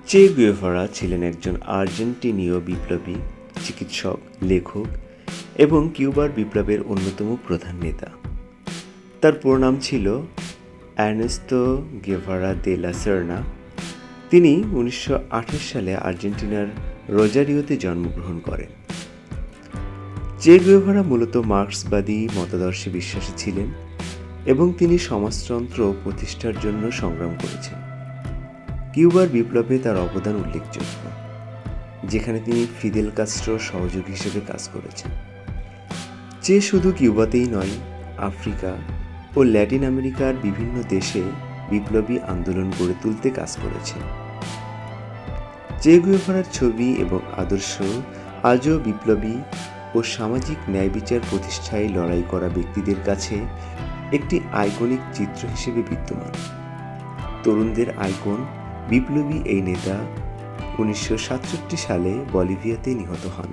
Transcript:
চে গুয়েভারা ছিলেন একজন আর্জেন্টিনীয় বিপ্লবী, চিকিৎসক, লেখক এবং কিউবার বিপ্লবের অন্যতম প্রধান নেতা। তার পুরো নাম ছিল এর্নেস্তো গেভারা দে লা সার্না। তিনি 1928 সালে আর্জেন্টিনার রোজারিওতে জন্মগ্রহণ করেন। চে গুয়েভারা মূলত মার্ক্সবাদী মতাদর্শে বিশ্বাসী ছিলেন এবং তিনি সমাজতন্ত্র প্রতিষ্ঠার জন্য সংগ্রাম করেছেন। কিউবার বিপ্লবে তার অবদান উল্লেখযোগ্য, যেখানে তিনি ফিদেল কাস্ট্রোর সহযোগী হিসেবে কাজ করেছেন। চে শুধু কিউবাতেই নয়, আফ্রিকা ও ল্যাটিন আমেরিকার বিভিন্ন দেশে বিপ্লবী আন্দোলন গড়ে তুলতে কাজ করেছেন। চে গুয়েভারার ছবি এবং আদর্শ আজও বিপ্লবী ও সামাজিক ন্যায় বিচার প্রতিষ্ঠায় লড়াই করা ব্যক্তিদের কাছে একটি আইকনিক চিত্র হিসেবে বিদ্যমান। তরুণদের আইকন বিপ্লবী এই নেতা 1967 সালে বলিভিয়াতে নিহত হন।